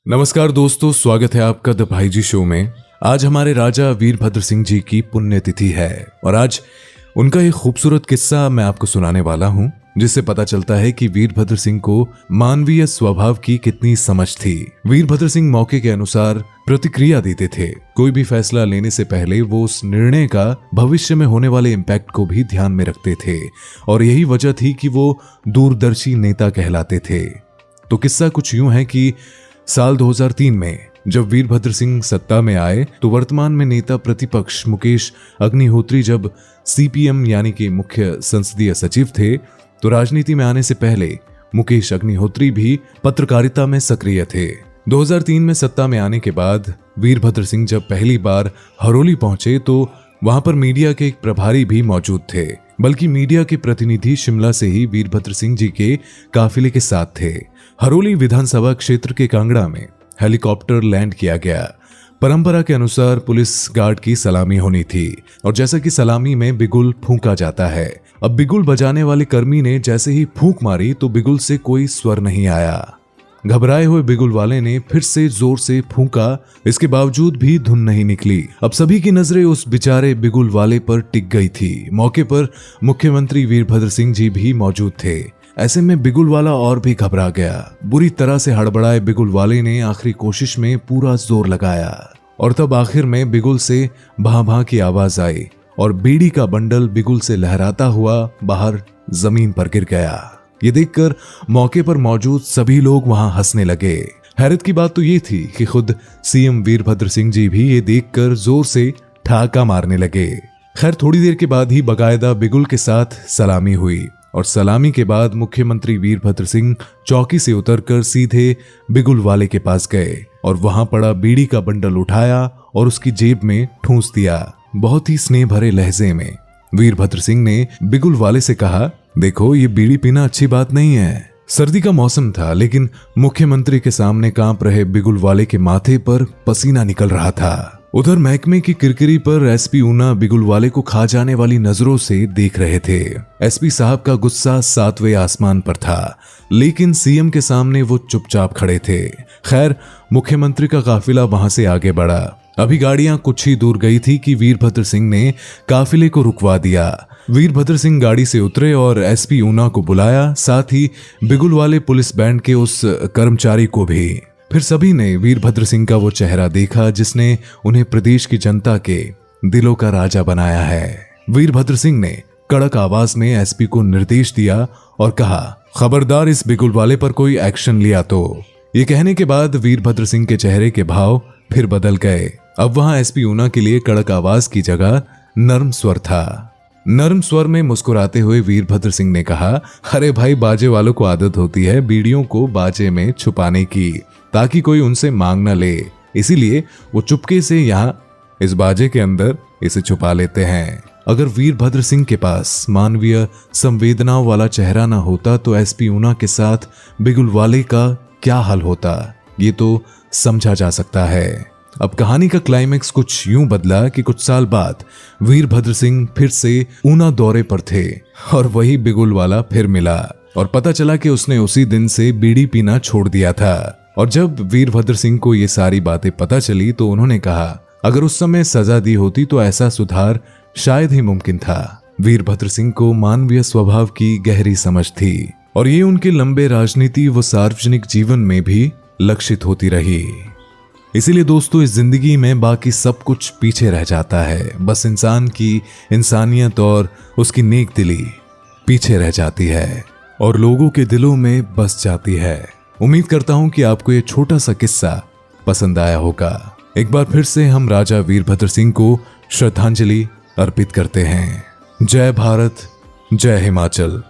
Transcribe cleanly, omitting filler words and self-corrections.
नमस्कार दोस्तों, स्वागत है आपका द भाई जी शो में। आज हमारे राजा वीरभद्र सिंह जी की पुण्यतिथि है और आज उनका एक खूबसूरत किस्सा मैं आपको सुनाने वाला हूं, जिससे पता चलता है कि वीरभद्र सिंह को मानवीय स्वभाव की कितनी समझ थी। वीरभद्र सिंह मौके के अनुसार प्रतिक्रिया देते थे। कोई भी फैसला लेने से पहले वो उस निर्णय का भविष्य में होने वाले इम्पैक्ट को भी ध्यान में रखते थे और यही वजह थी कि वो दूरदर्शी नेता कहलाते थे। तो किस्सा कुछ यूं है कि साल 2003 में जब वीरभद्र सिंह सत्ता में आए तो वर्तमान में नेता प्रतिपक्ष मुकेश अग्निहोत्री जब सीपीएम यानी कि मुख्य संसदीय सचिव थे, तो राजनीति में आने से पहले मुकेश अग्निहोत्री भी पत्रकारिता में सक्रिय थे। 2003 में सत्ता में आने के बाद वीरभद्र सिंह जब पहली बार हरोली पहुंचे तो वहां पर मीडिया के एक प्रभारी भी मौजूद थे, बल्कि मीडिया के प्रतिनिधि शिमला से ही वीरभद्र सिंह जी के काफिले के साथ थे। हरोली विधानसभा क्षेत्र के कांगड़ा में हेलीकॉप्टर लैंड किया गया। परंपरा के अनुसार पुलिस गार्ड की सलामी होनी थी और जैसा कि सलामी में बिगुल फूंका जाता है। अब बिगुल बजाने वाले कर्मी ने जैसे ही फूंक मारी तो बिगुल से कोई स्वर नहीं आया। घबराए हुए बिगुल वाले ने फिर से जोर से फूंका, इसके बावजूद भी धुन नहीं निकली। अब सभी की नजरें उस बेचारे बिगुल वाले पर टिक गई थी। मौके पर मुख्यमंत्री वीरभद्र सिंह जी भी मौजूद थे। ऐसे में बिगुल वाला और भी घबरा गया। बुरी तरह से हड़बड़ाए बिगुल वाले ने आखिरी कोशिश में पूरा जोर लगाया और तब आखिर में बिगुल से भां भां की आवाज आई और बीड़ी का बंडल बिगुल से लहराता हुआ बाहर जमीन पर गिर गया। ये देखकर मौके पर मौजूद सभी लोग वहां हंसने लगे। हैरत की बात तो ये थी कि खुद सीएम वीरभद्र सिंह जी भी ये देखकर जोर से ठहाका मारने लगे। खैर, थोड़ी देर के बाद ही बाकायदा बिगुल के साथ सलामी हुई और सलामी के बाद मुख्यमंत्री वीरभद्र सिंह चौकी से उतरकर सीधे बिगुल वाले के पास गए और वहां पड़ा बीड़ी का बंडल उठाया और उसकी जेब में ठूंस दिया। बहुत ही स्नेह भरे लहजे में वीरभद्र सिंह ने बिगुल वाले से कहा, देखो, ये बीड़ी पीना अच्छी बात नहीं है। सर्दी का मौसम था, लेकिन मुख्यमंत्री के सामने कांप रहे बिगुल वाले के माथे पर पसीना निकल रहा था। उधर महकमे की किरकिरी पर एसपी ऊना बिगुल वाले को खा जाने वाली नजरों से देख रहे थे। एसपी साहब का गुस्सा 7वें आसमान पर था, लेकिन सीएम के सामने वो चुपचाप खड़े थे। खैर, मुख्यमंत्री का काफिला वहां से आगे बढ़ा। अभी गाड़ियां कुछ ही दूर गई थी कि वीरभद्र सिंह ने काफिले को रुकवा दिया। वीरभद्र सिंह गाड़ी से उतरे और एसपी ऊना को बुलाया, साथ ही बिगुल वाले पुलिस बैंड के उस कर्मचारी को भी। फिर सभी ने वीरभद्र सिंह का वो चेहरा देखा जिसने उन्हें प्रदेश की जनता के दिलों का राजा बनाया है। वीरभद्र सिंह ने कड़क आवाज में एसपी को निर्देश दिया और कहा, खबरदार इस बिगुल वाले पर कोई एक्शन लिया तो। ये कहने के बाद वीरभद्र सिंह के चेहरे के भाव फिर बदल गए। अब वहां एसपी ऊना के लिए कड़क आवाज की जगह नर्म स्वर था। नर्म स्वर में मुस्कुराते हुए वीरभद्र सिंह ने कहा, अरे भाई, बाजे वालों को आदत होती है बीड़ियों को बाजे में छुपाने की, ताकि कोई उनसे मांग न ले, इसीलिए वो चुपके से यहाँ इस बाजे के अंदर इसे छुपा लेते हैं। अगर वीरभद्र सिंह के पास मानवीय संवेदनाओं वाला चेहरा ना होता तो एसपी ऊना के साथ बिगुल वाले का क्या हाल होता, ये तो समझा जा सकता है। अब कहानी का क्लाइमेक्स कुछ यूं बदला कि कुछ साल बाद वीरभद्र सिंह फिर से ऊना दौरे पर थे और वही बिगुल वाला फिर मिला और पता चला कि उसने उसी दिन से बीड़ी पीना छोड़ दिया था। और जब वीरभद्र सिंह को ये सारी बातें पता चली तो उन्होंने कहा, अगर उस समय सजा दी होती तो ऐसा सुधार शायद ही मुमकिन था। वीरभद्र सिंह को मानवीय स्वभाव की गहरी समझ थी और ये उनके लंबे राजनीति व सार्वजनिक जीवन में भी लक्षित होती रही। इसीलिए दोस्तों, इस जिंदगी में बाकी सब कुछ पीछे रह जाता है, बस इंसान की इंसानियत और उसकी नेक दिली पीछे रह जाती है और लोगों के दिलों में बस जाती है। उम्मीद करता हूं कि आपको ये छोटा सा किस्सा पसंद आया होगा। एक बार फिर से हम राजा वीरभद्र सिंह को श्रद्धांजलि अर्पित करते हैं। जय भारत, जय हिमाचल।